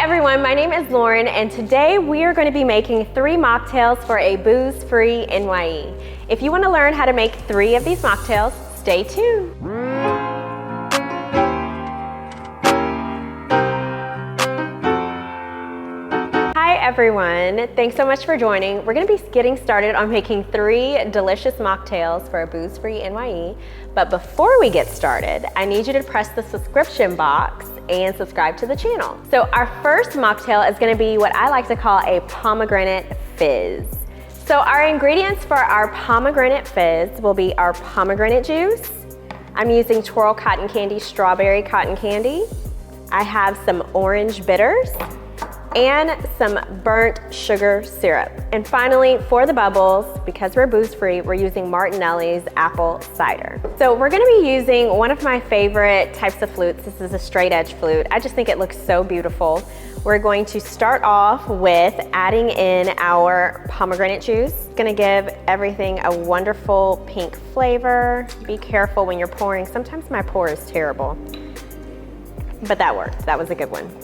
everyone, my name is Lauren and today we are going to be making 3 mocktails for a booze-free NYE. If you want to learn how to make 3 of these mocktails, stay tuned. Hi everyone, thanks so much for joining. We're going to be getting started on making 3 delicious mocktails for a booze-free NYE. But before we get started, I need you to press the subscription box and subscribe to the channel. So our first mocktail is going to be what I like to call a Pomegranate Fizz. So our ingredients for our Pomegranate Fizz will be our pomegranate juice. I'm using Twirl Cotton Candy Strawberry Cotton Candy. I have some orange bitters and some burnt sugar syrup. And finally, for the bubbles, because we're booze-free, we're using Martinelli's apple cider. So we're gonna be using one of my favorite types of flutes. This is a straight edge flute. I just think it looks so beautiful. We're going to start off with adding in our pomegranate juice. It's gonna give everything a wonderful pink flavor. Be careful when you're pouring. Sometimes my pour is terrible, but that worked. That was a good one.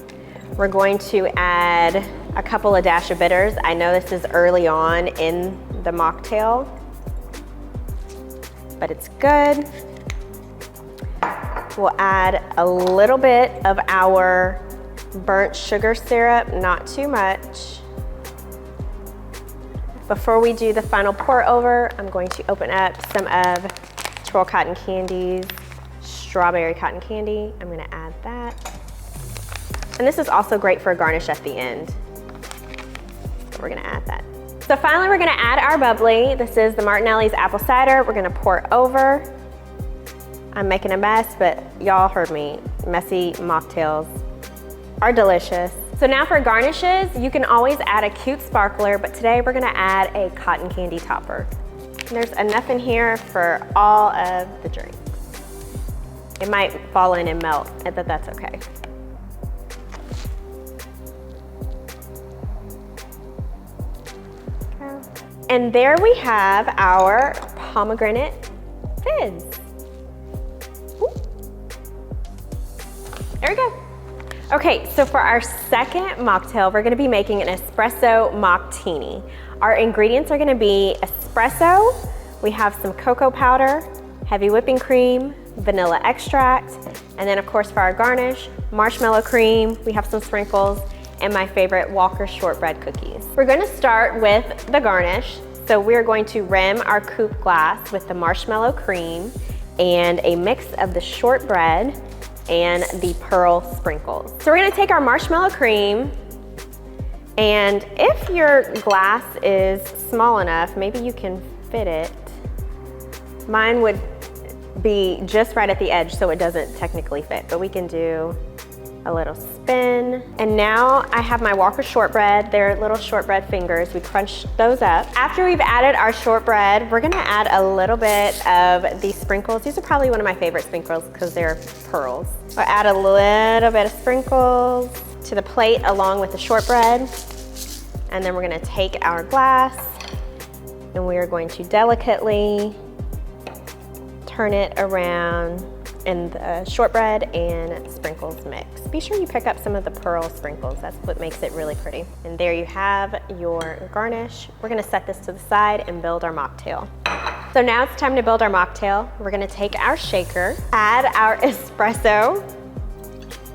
We're going to add a couple of dash of bitters. I know this is early on in the mocktail, but it's good. We'll add a little bit of our burnt sugar syrup, not too much. Before we do the final pour over, I'm going to open up some of Twirl Cotton Candy's Strawberry Cotton Candy. I'm gonna add that. And this is also great for a garnish at the end. So we're gonna add that. So finally, we're gonna add our bubbly. This is the Martinelli's apple cider. We're gonna pour over. I'm making a mess, but y'all heard me. Messy mocktails are delicious. So now for garnishes, you can always add a cute sparkler, but today we're gonna add a cotton candy topper. And there's enough in here for all of the drinks. It might fall in and melt, but that's okay. And there we have our Pomegranate Fizz. Ooh. There we go. Okay, so for our second mocktail, we're gonna be making an Espresso Mocktini. Our ingredients are gonna be espresso, we have some cocoa powder, heavy whipping cream, vanilla extract, and then of course for our garnish, marshmallow cream, we have some sprinkles, and my favorite Walker shortbread cookies. We're gonna start with the garnish. So we're going to rim our coupe glass with the marshmallow cream and a mix of the shortbread and the pearl sprinkles. So we're gonna take our marshmallow cream, and if your glass is small enough, maybe you can fit it. Mine would be just right at the edge, so it doesn't technically fit, but we can do a little spin. And now I have my Walker shortbread. They're little shortbread fingers. We crunch those up. After we've added our shortbread, we're gonna add a little bit of these sprinkles. These are probably one of my favorite sprinkles because they're pearls. I'll add a little bit of sprinkles to the plate along with the shortbread. And then we're gonna take our glass and we are going to delicately turn it around in the shortbread and sprinkles mix. Be sure you pick up some of the pearl sprinkles. That's what makes it really pretty. And there you have your garnish. We're gonna set this to the side and build our mocktail. So now it's time to build our mocktail. We're gonna take our shaker, add our espresso.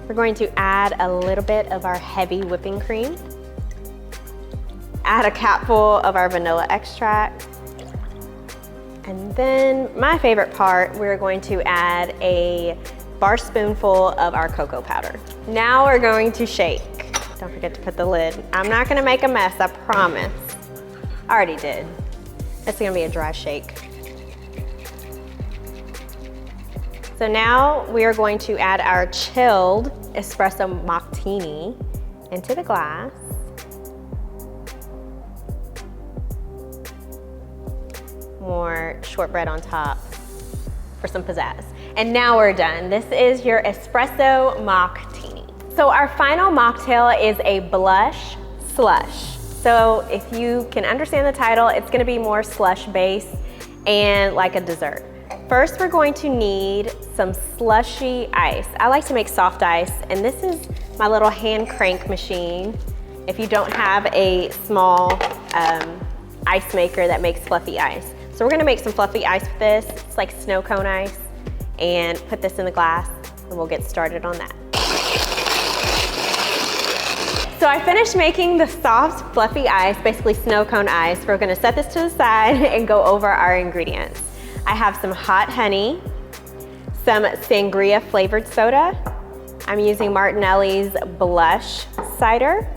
We're going to add a little bit of our heavy whipping cream. Add a capful of our vanilla extract. And then my favorite part, we're going to add a bar spoonful of our cocoa powder. Now we're going to shake. Don't forget to put the lid. I'm not gonna make a mess, I promise. I already did. It's gonna be a dry shake. So now we are going to add our chilled Espresso Mocktini into the glass. More shortbread on top for some pizzazz. And now we're done. This is your Espresso Mocktini. So our final mocktail is a blush slush. So if you can understand the title, it's gonna be more slush based and like a dessert. First, we're going to need some slushy ice. I like to make soft ice, and this is my little hand crank machine. If you don't have a small ice maker that makes fluffy ice. So we're gonna make some fluffy ice with this. It's like snow cone ice. And put this in the glass and we'll get started on that. So I finished making the soft, fluffy ice, basically snow cone ice. We're gonna set this to the side and go over our ingredients. I have some hot honey, some sangria flavored soda. I'm using Martinelli's blush cider.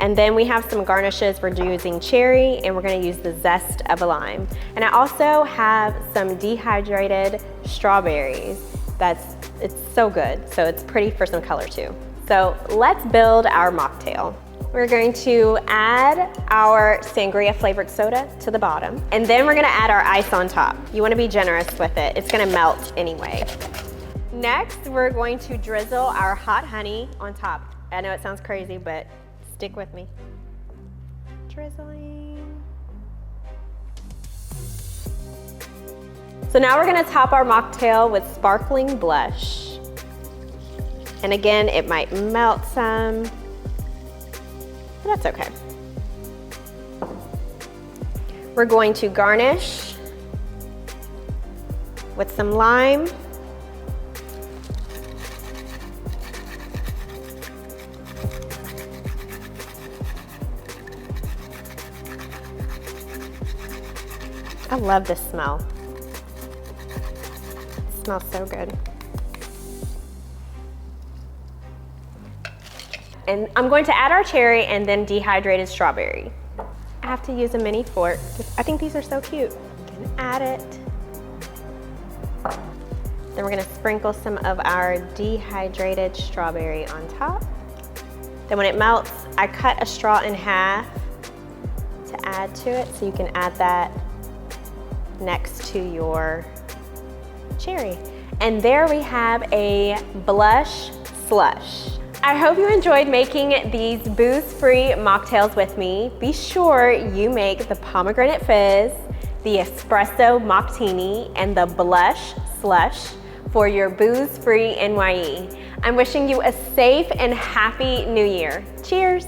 And then we have some garnishes. We're using cherry and we're gonna use the zest of a lime. And I also have some dehydrated strawberries. It's so good. So it's pretty for some color too. So let's build our mocktail. We're going to add our sangria flavored soda to the bottom. And then we're gonna add our ice on top. You wanna be generous with it. It's gonna melt anyway. Next, we're going to drizzle our hot honey on top. I know it sounds crazy, but stick with me. Drizzling. So now we're gonna top our mocktail with sparkling blush. And again, it might melt some, but that's okay. We're going to garnish with some lime. I love this smell. It smells so good. And I'm going to add our cherry and then dehydrated strawberry. I have to use a mini fork because I think these are so cute. You can add it. Then we're gonna sprinkle some of our dehydrated strawberry on top. Then when it melts, I cut a straw in half to add to it, so you can add that next to your cherry. And there we have a blush slush. I hope you enjoyed making these booze-free mocktails with me. Be sure you make the Pomegranate Fizz, the Espresso Mocktini, and the Blush Slush for your booze-free NYE. I'm wishing you a safe and happy new year. Cheers.